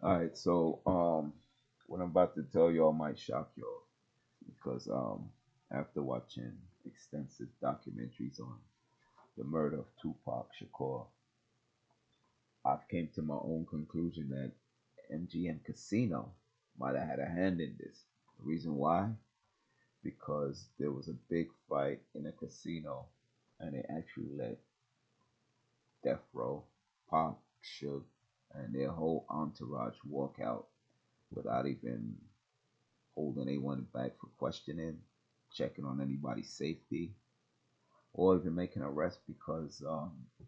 All right, so what I'm about to tell y'all might shock y'all because after watching extensive documentaries on the murder of Tupac Shakur, I've came to my own conclusion that MGM Casino might have had a hand in this. The reason why? Because there was a big fight in a casino, and they actually let Death Row, Pop, Suge, and their whole entourage walk out without even holding anyone back for questioning, checking on anybody's safety, or even making an arrest because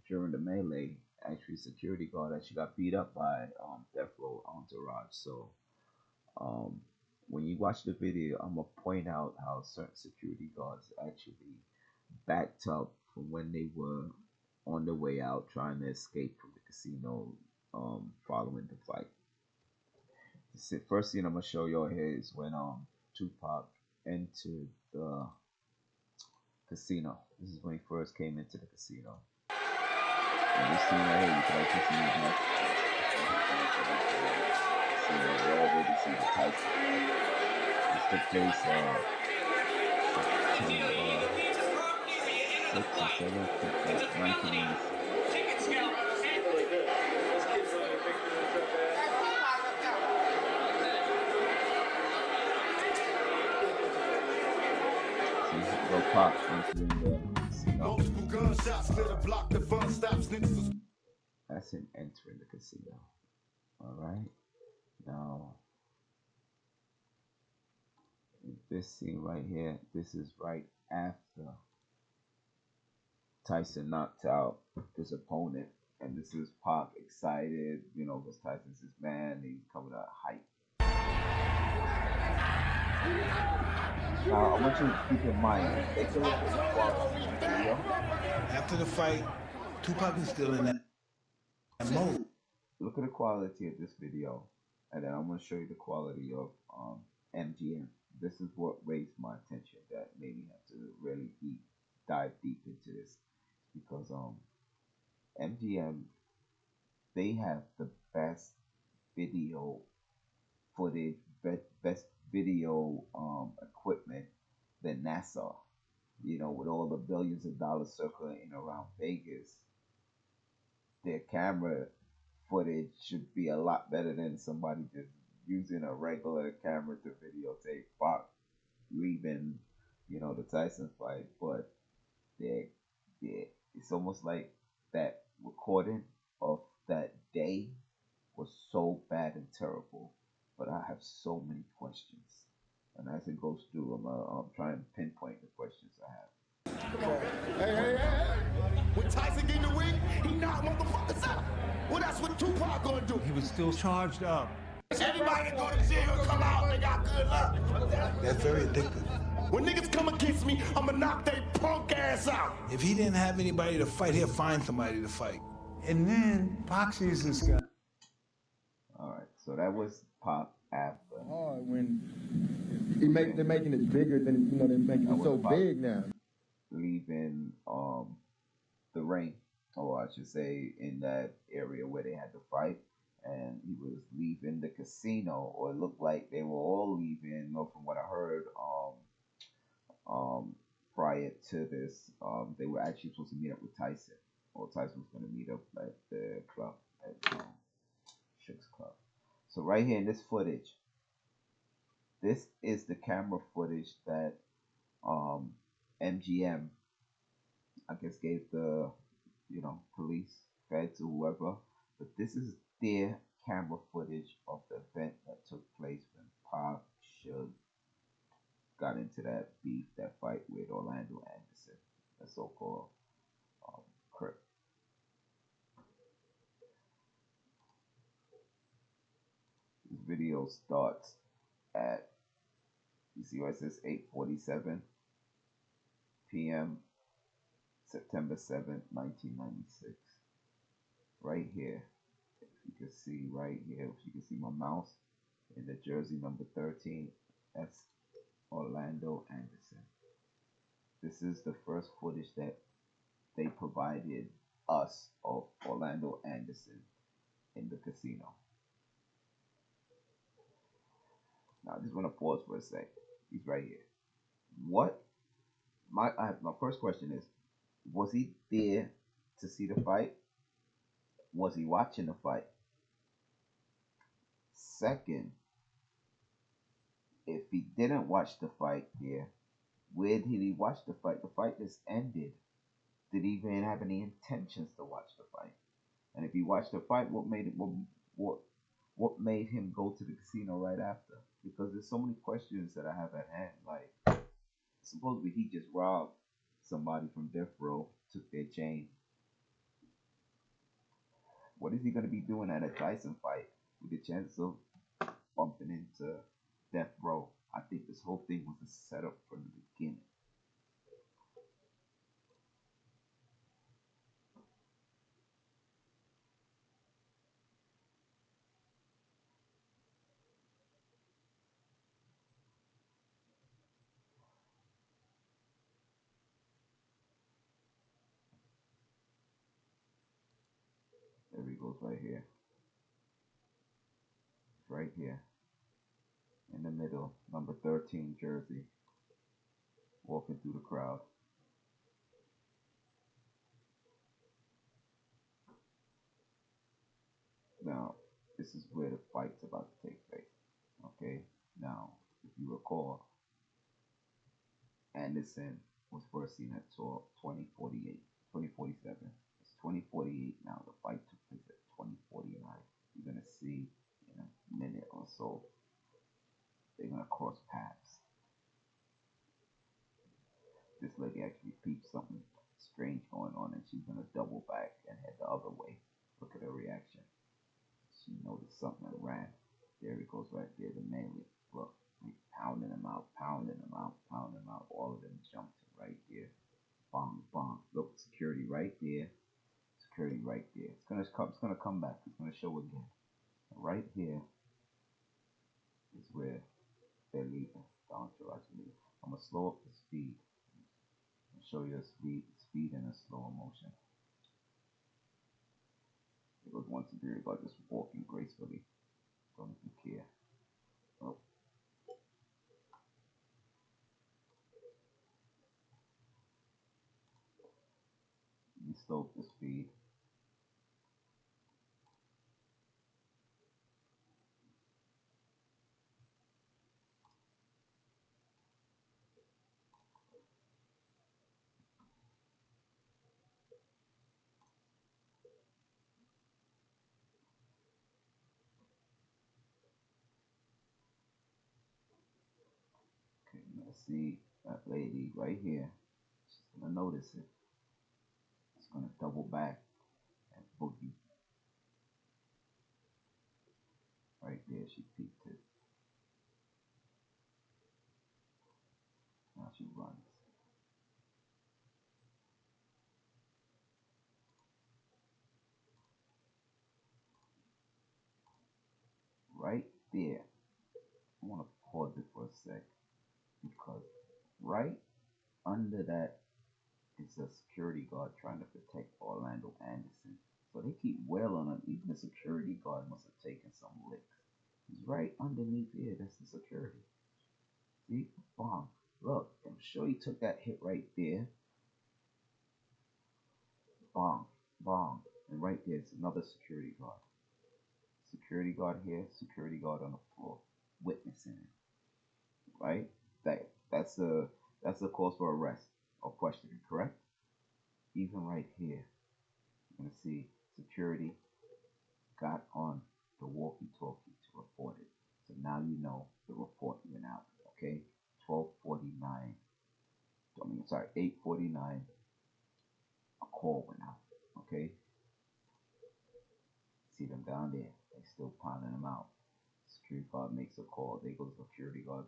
during the melee, actually security guard actually got beat up by Death Row entourage. So um, when you watch the video, I'm gonna point out how certain security guards actually backed up from when they were on the way out trying to escape from the casino following the fight. The first scene I'm gonna show y'all here is when Tupac entered the casino. This is when he first came into the casino. And this scene right here, you can actually see his neck. See, you already see the Tyson. This took place September 6th or 7th, 1996. Go Pop entering the casino. Multiple gunshots clear the block, the fun stops. That's him entering the casino. Alright. Now this scene right here, this is right after Tyson knocked out his opponent. And this is Pac excited, because Tyson's his man, he's coming out hype. Now, I want you to keep in mind, take a look at the quality of the video. After the fight, Tupac is still in that mode. Look at the quality of this video, and then I'm going to show you the quality of MGM. This is what raised my attention that made me have to really dive deep into this. Because MGM, they have the best video footage, best video equipment than NASA. With all the billions of dollars circling around Vegas, their camera footage should be a lot better than somebody just using a regular camera to videotape Fox leaving, the Tyson fight. But it's almost like that recording of that day was so bad and terrible. But I have so many questions. And as it goes through, I'm trying to pinpoint the questions I have. Hey. When Tyson get in the ring, he knocked motherfuckers out. Well, that's what Tupac gonna do. He was still charged up. Everybody that go to jail come out, they got good luck. That's very addictive. When niggas come against me, I'ma knock they punk ass out. If he didn't have anybody to fight, he'll find somebody to fight. And then Pac sees this guy. All right, so that was Pop after. When they're making it bigger than they're making it so big now. Leaving the ring, or I should say, in that area where they had to fight, and he was leaving the casino, or it looked like they were all leaving. From what I heard, prior to this, they were actually supposed to meet up with Tyson, or Tyson was going to meet up at the club at Suge's club. So right here in this footage, this is the camera footage that MGM, I guess, gave the police, feds, or whoever. But this is their camera footage of the event that took place when Pop Suge got into that beef, that fight with Orlando Anderson, the so-called Crip. This video starts at, you see where it says 8:47 p.m. September 7th, 1996. Right here, if you can see right here, if you can see my mouse in the jersey number 13, that's Orlando Anderson. This is the first footage that they provided us of Orlando Anderson in the casino. Now I just want to pause for a sec. He's right here. What my first question is: was he there to see the fight? Was he watching the fight? Second, if he didn't watch the fight here, where did he watch the fight? The fight just ended. Did he even have any intentions to watch the fight? And if he watched the fight, what what made him go to the casino right after? Because there's so many questions that I have at hand. Like, supposedly he just robbed somebody from death row, took their chain. What is he gonna be doing at a Tyson fight with the chance of bumping into death row? I think this whole thing was a setup from the beginning. There he goes right here. Right here. In the middle, number 13 jersey, walking through the crowd. Now, this is where the fight's about to take place. Okay? Now, if you recall, Anderson was first seen at 2048, 2047. It's 2048 now. The fight took place at 2049. You're going to see in a minute or so, they're going to cross paths. This lady actually peeped something strange going on, and she's going to double back and head the other way. Look at her reaction. She noticed something and ran. There he goes right there, the melee. Look, he's pounding him out, pounding him out, pounding him out. All of them jumped right there. Bang, bang. Look, security right there. Security right there. It's gonna come back. It's gonna show again. Right here is where they're leaving. The entourage leave. I'm gonna slow up the speed and show you a speed in a slow motion. It was one security guard just walking gracefully. Don't even care. Oh, you slow up the speed. Okay, now see that lady right here. She's gonna notice it. She's gonna double back and boogie. Right there, she peeked it. Now she runs. Right there. I wanna pause it for a sec because right under that is a security guard trying to protect Orlando Anderson. So they keep well on him. Even the security guard must have taken some licks. He's right underneath here. That's the security. See? Bomb. Look, I'm sure he took that hit right there. Bomb. Bomb. And right there is another security guard. Security guard here, security guard on the floor, witnessing it. Right? That's a cause for arrest or questioning, correct? Even right here, you're gonna see security got on the walkie-talkie to report it. So now you know the report went out. Okay, 12:49. I mean, sorry, 8:49. A call went out. Okay, see them down there. They still pounding them out. Security guard makes a call. They go to security guard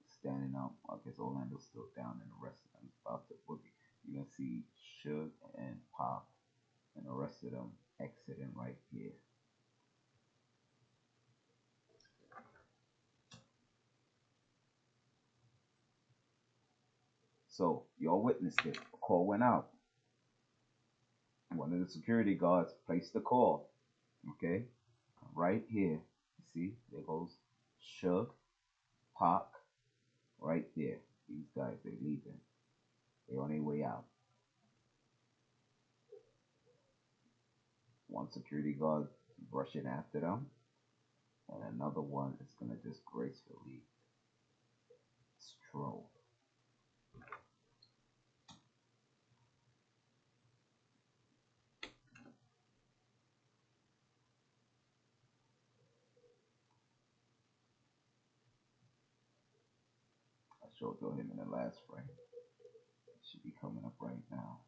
standing up. I guess Orlando's still down and the rest of them about to boogie. You're gonna see Suge and Pop and the rest of them exiting right here. So y'all witnessed it. A call went out. One of the security guards placed the call. Okay, right here. You see, there goes Suge, Pac, right there. These guys, they leaving. They on their way out. One security guard rushing after them, and another one is gonna just gracefully stroll. I showed you him in the last frame. It should be coming up right now.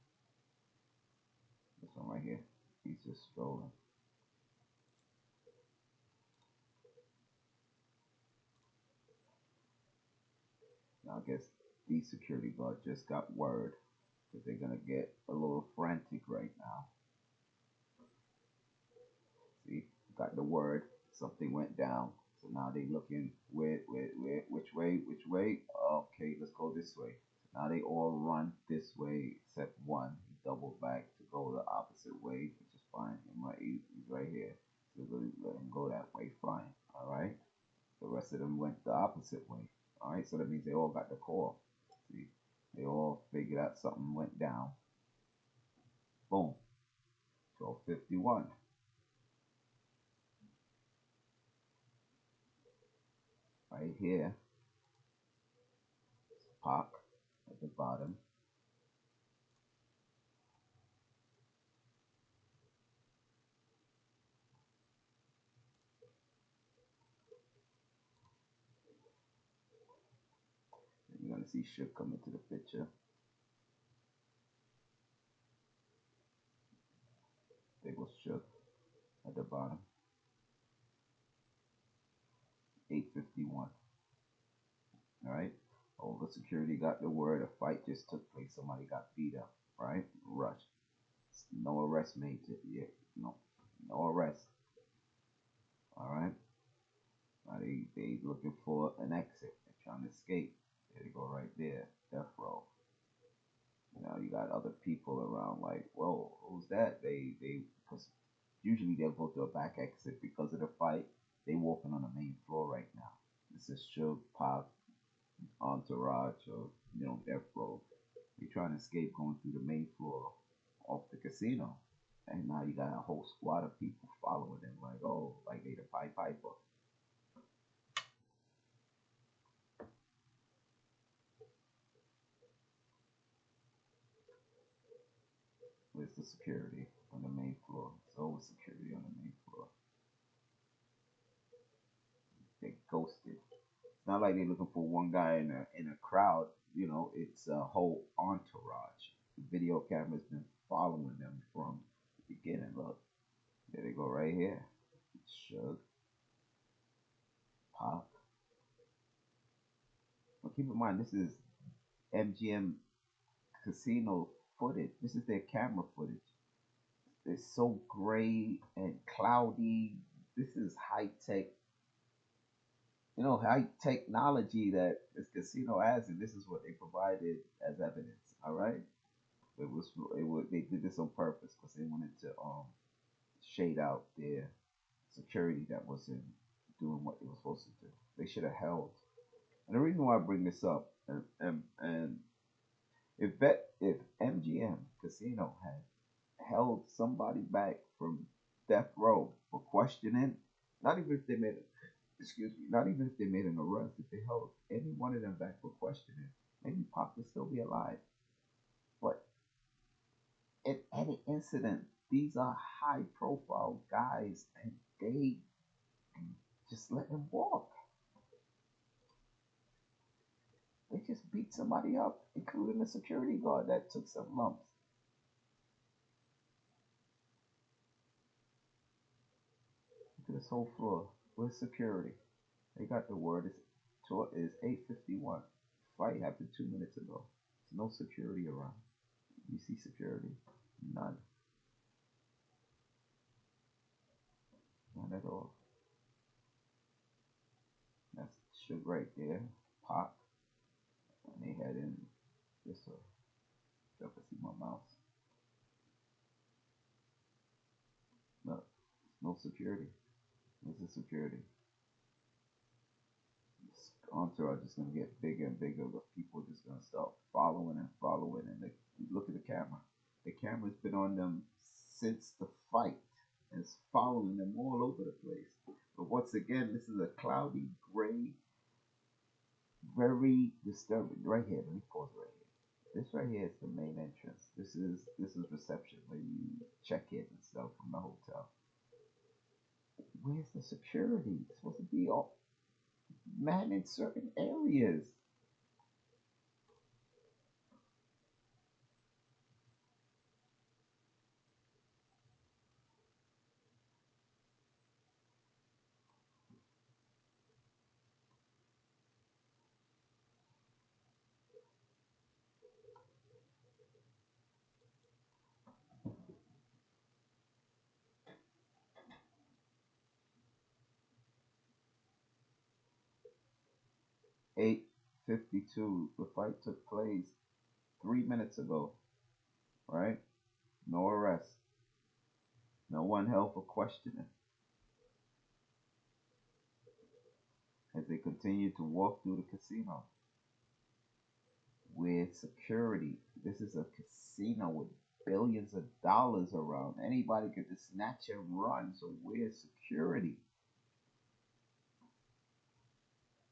This one right here. He's just strolling. Now I guess these security guards just got word that they're gonna get a little frantic right now. See, got the word. Something went down. So now they looking where, which way? Okay, let's go this way. So now they all run this way except one. He doubled back to go the opposite way, which is fine. He's right here. So let him go that way, fine. All right. The rest of them went the opposite way. All right. So that means they all got the call. See, they all figured out something went down. Boom. 12:51. Right here. Pac at the bottom. You're gonna see Suge come into the picture. There goes Suge at the bottom. 8:51. All right. All the security got the word. A fight just took place. Somebody got beat up. Right. Rush. No arrest made yet. No. No arrest. All right. Now they looking for an exit. They're trying to escape. There they go right there. Death row. You got other people around like, whoa, who's that? Because usually they'll go to a back exit because of the fight. They walking on the main floor right now. This is Suge, Pac, Entourage, or Death Row. They trying to escape going through the main floor of the casino. And now you got a whole squad of people following them like, oh, like they the Pied Piper. Where's the security on the main floor? It's always security on the main floor. They ghosted. It's not like they're looking for one guy in a crowd. It's a whole entourage. The video camera's been following them from the beginning. Look, there they go right here. Suge, Pac. But keep in mind, this is MGM casino footage. This is their camera footage. It's so gray and cloudy. This is high tech, high technology that this casino has, and this is what they provided as evidence. All right, they did this on purpose because they wanted to shade out their security that wasn't doing what they were supposed to do. They should have held. And the reason why I bring this up, and if MGM Casino had held somebody back from death row for questioning, not even if they made not even if they made an arrest, if they held any one of them back for questioning, maybe Pac would still be alive. But in any incident, these are high profile guys and they just let them walk. They just beat somebody up, including the security guard that took some lumps. Look at this whole floor. Where's security? They got the word. It's 8:51. Fight happened 2 minutes ago. There's no security around. You see security? None. None at all. That's Suge right there. Pac. And they had in this way. So I can see my mouse. Look, no security. Where's the security? Entourage. are just gonna get bigger and bigger. But people are just gonna start following and following. And look at the camera. The camera's been on them since the fight. And it's following them all over the place. But once again, this is a cloudy, gray, very disturbing. Right here, let me pause right here. This right here is the main entrance. This is reception where you check in and stuff from the hotel. Where's the security? It's supposed to be all man in certain areas. Eight 52. The fight took place 3 minutes ago. Right? No arrest. No one held for questioning. As they continue to walk through the casino with security. This is a casino with billions of dollars around. Anybody could just snatch and run. So where's security?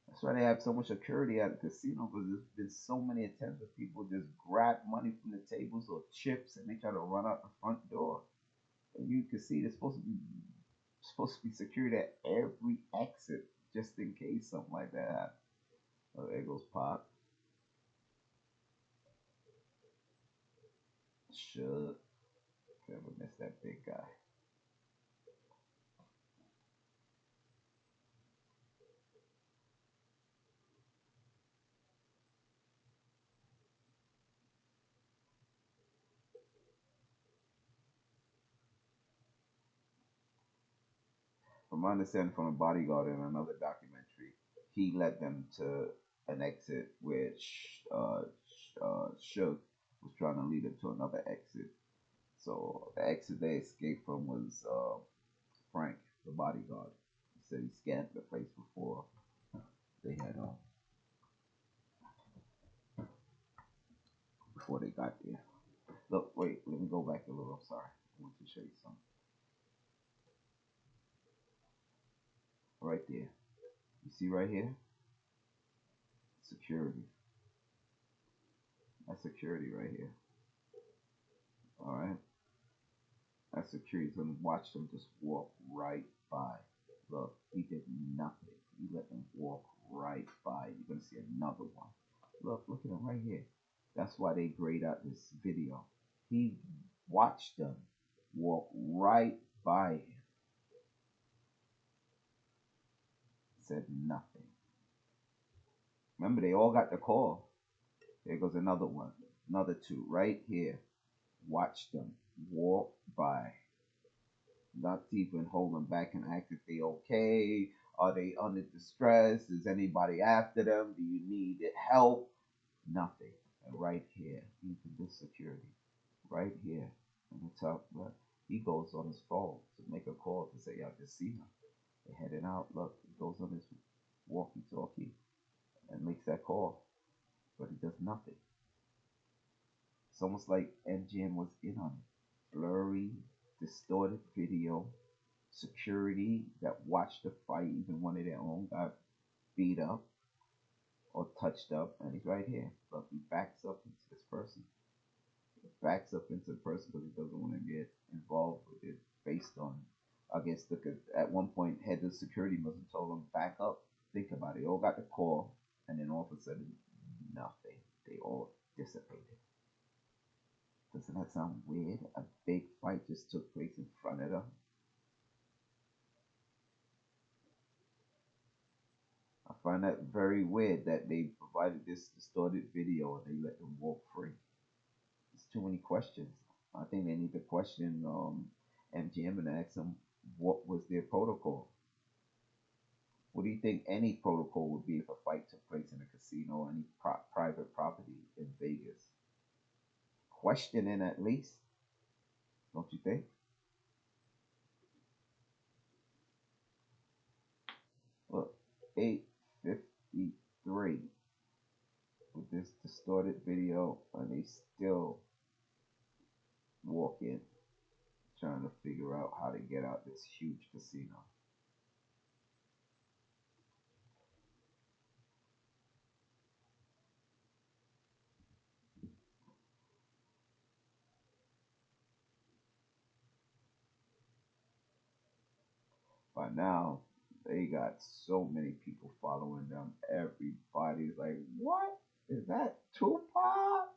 That's why they have so much security at the casino, because there's been so many attempts where people just grab money from the tables or chips and they try to run out the front door. And you can see there's supposed to be security at every exit just in case something like that happens. Oh, there goes Pop. Should never miss that big guy. From my understanding from a bodyguard in another documentary, he led them to an exit which Suge was trying to lead them to another exit. So the exit they escaped from was Frank, the bodyguard. He said he scanned the place before before they got there. Look, wait, let me go back a little. I'm sorry. I want to show you something. Right there. You see right here? Security. That's security right here. Alright? That's security. He's gonna watch them just walk right by. Look, he did nothing. He let them walk right by. You're gonna see another one. Look at him right here. That's why they grayed out this video. He watched them walk right by him. Said nothing. Remember, they all got the call. There goes another one. Another two right here. Watch them walk by. Not even hold them back and ask if they okay. Are they under distress? Is anybody after them? Do you need help? Nothing. And right here, even this security, right here on the top left, he goes on his phone to make a call to say, "I just see him." They're heading out. Look, he goes on his walkie-talkie and makes that call, but he does nothing. It's almost like MGM was in on it. Blurry, distorted video, security that watched the fight, even one of their own got beat up or touched up, and he's right here. Look, he backs up into this person. He backs up into the person because he doesn't want to get involved with it based on, I guess, at one point, head of security must have told him, back up. Think about it. They all got the call, and then all of a sudden, nothing. They all dissipated. Doesn't that sound weird? A big fight just took place in front of them. I find that very weird that they provided this distorted video and they let them walk free. There's too many questions. I think they need to question MGM and ask them what was their protocol. What do you think any protocol would be if a fight took place in a casino or any private property in Vegas? Questioning at least, don't you think? Look, 8:53. 3 with this distorted video, and they still walk in trying to figure out how to get out this huge casino. By now, they got so many people following them. Everybody's like, what? Is that Tupac?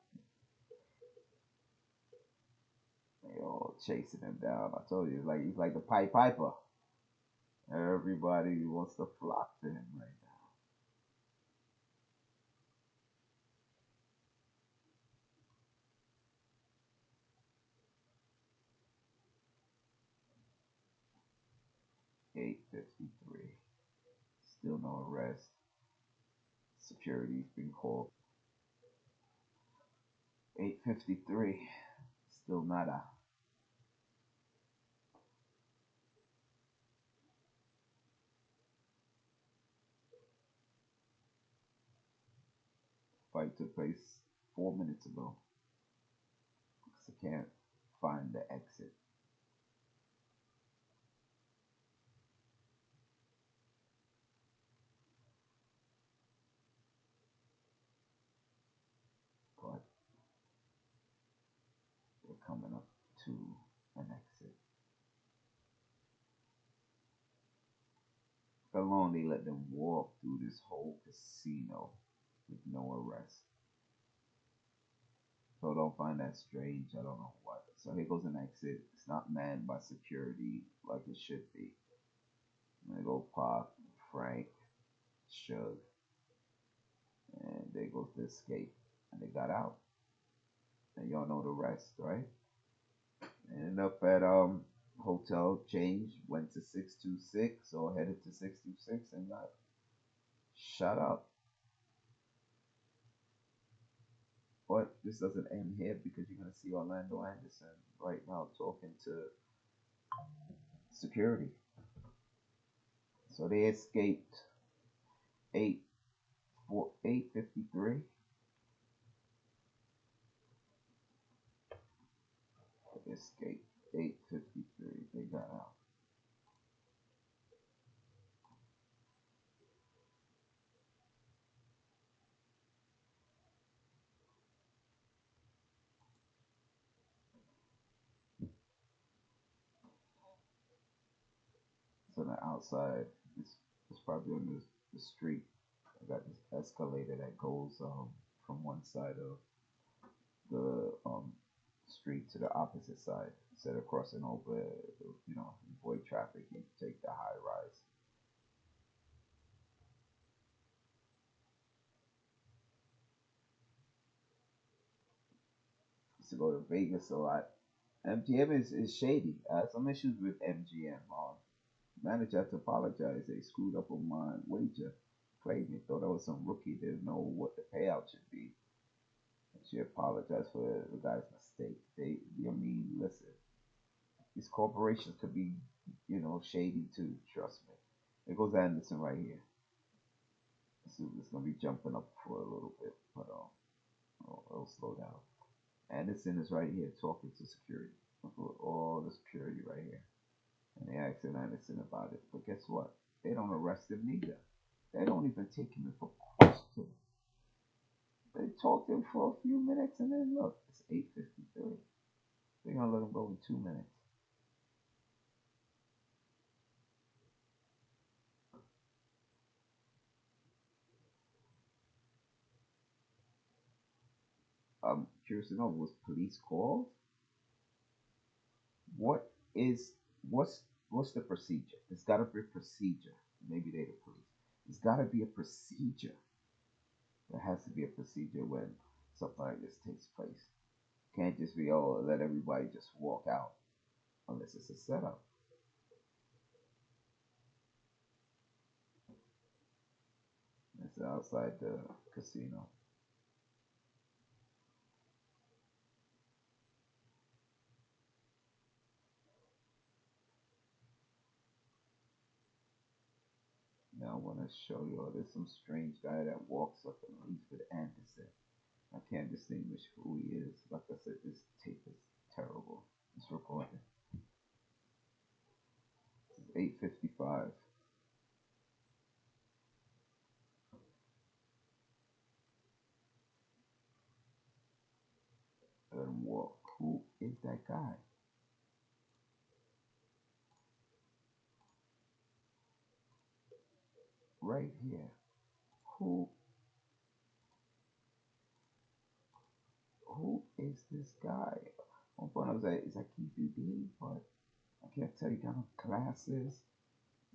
They all chasing him down. I told you, he's like the Pied Piper. Everybody wants to flock to him right now. $8.53. Still no arrest. Security's been called. $8.53. Still nada. Fight took place 4 minutes ago. So can't find the exit. But they're coming up to an exit. How long they let them walk through this whole casino with no arrest? So don't find that strange. I don't know what. So here goes an exit. It's not manned by security like it should be. And they go Pac, Frank, Suge, and they go to escape. And they got out. And y'all know the rest, right? Ended up at hotel, changed, went to 626 or headed to 626 and got shut up. But this doesn't end here because you're gonna see Orlando Anderson right now talking to security. So they escaped 8:53. They escaped 8:53. They got out. So the outside is probably on the street. I got this escalator that goes from one side of the street to the opposite side. Instead of crossing over, avoid traffic, you take the high rise. Used to go to Vegas a lot. MGM is shady. I had some issues with MGM. Manager had to apologize. They screwed up on my wager. Played me. Thought I was some rookie. Didn't know what the payout should be. And she apologized for the guy's mistake. Listen, these corporations could be, shady too. Trust me. There goes Anderson right here. It's gonna be jumping up for a little bit, but it'll slow down. Anderson is right here talking to security. All the security right here. And they asking Anderson about it. But guess what? They don't arrest him neither. They don't even take him in for questions. They talk to him for a few minutes and then look, it's 8:53. They're gonna let him go in 2 minutes. I'm curious to know, was police called? What is what's the procedure? There's gotta be a procedure. Maybe they're the police. There's gotta be a procedure. There has to be a procedure when something like this takes place. Can't just be let everybody just walk out unless it's a setup. It's outside the casino. I want to show you. There's some strange guy that walks up and leaves with Anderson. I can't distinguish who he is. Like I said, this tape is terrible. It's recording. It's 8:55. Let him walk. Who is that guy? Right here. Who who is this guy? One point I was like, is that KPD? But I can't tell. You got on glasses.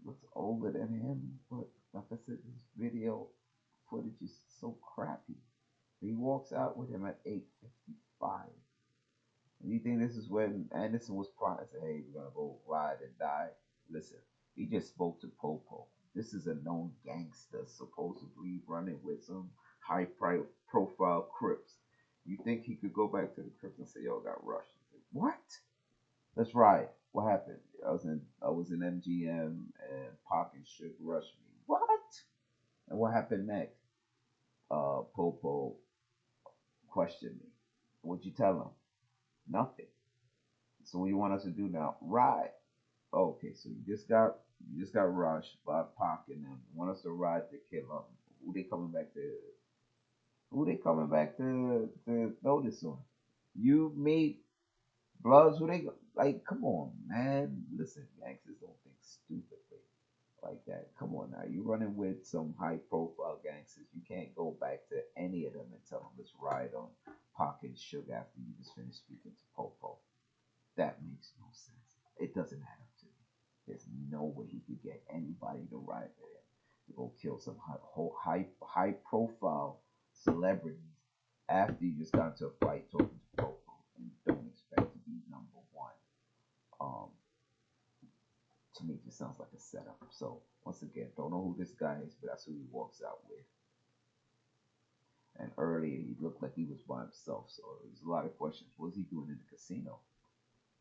Looks older than him. But like I said, this video footage is so crappy. He walks out with him at 8:55. And you think this is when Anderson was plotting? Say, hey, we're gonna go ride and die. Listen, he just spoke to Popo. This is a known gangster, supposedly running with some high profile Crips. You think he could go back to the Crips and say, "Yo, I got rushed"? Say, what? That's right. What happened? I was in MGM and Pac and Suge rushed me. What? And what happened next? Popo questioned me. What'd you tell him? Nothing. So what you want us to do now? Ride. Oh, okay, so you just got rushed by Pac and them. Want us to ride to kill them. Who they coming back to? Who they coming back to notice on? You, me, Bloods. Who they like? Come on, man. Listen, gangsters don't think stupidly like that. Come on now. You running with some high profile gangsters. You can't go back to any of them and tell them let's ride on Pac and Sugar after you just finished speaking to Popo. That makes no sense. It doesn't add up to me. There's no way he could get anybody to ride with him to go kill some high profile celebrities after you just got into a fight talking to Popo and don't expect to be number one. Um, to me, it just sounds like a setup. So once again, don't know who this guy is, but that's who he walks out with. And earlier, he looked like he was by himself. So there's a lot of questions. What was he doing in the casino?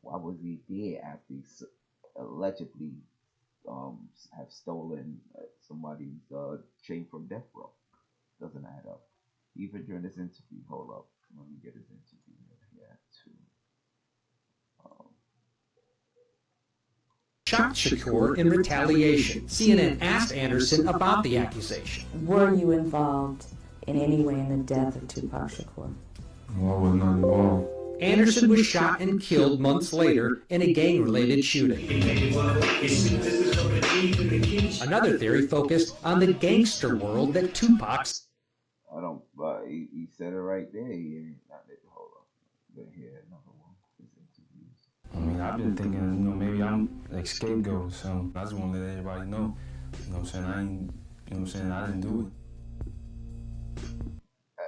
Why was he there after he allegedly have stolen somebody's chain from Death Row? Doesn't add up. Even during this interview, hold up, let me get his interview here too. Um, Shot Shakur in retaliation. CNN asked Anderson about the accusation. Were you involved in any way in the death of Tupac Shakur? No, I was not involved. Anderson was shot and killed months later in a gang-related shooting. Another theory focused on the gangster world that Tupac's. I don't. He said it right there. Hold up. But here another one. His interviews. I mean, I've been thinking, maybe I'm like scapegoat, so I just want to let everybody know, what I'm saying, I didn't do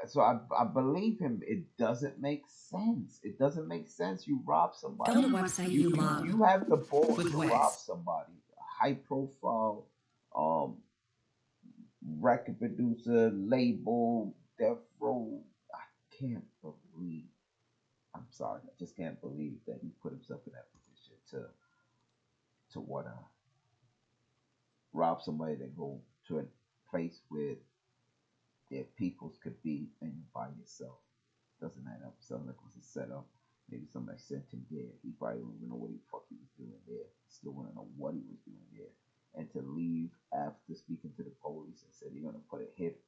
it. So I believe him. It doesn't make sense. It doesn't make sense. You rob somebody. Go to website you love. You have the balls With to Wes. rob somebody. A high profile record producer, label, Death Row. I can't believe. I'm sorry. I just can't believe that he put himself in that position to wanna rob somebody that go to a place where their peoples could be and you by yourself. Doesn't add up. Sounds like it was a setup. Maybe somebody sent him there. He probably don't even know what the fuck he was doing there. Still want to know what he was doing there. And to leave after speaking to the police and said you're gonna put a hit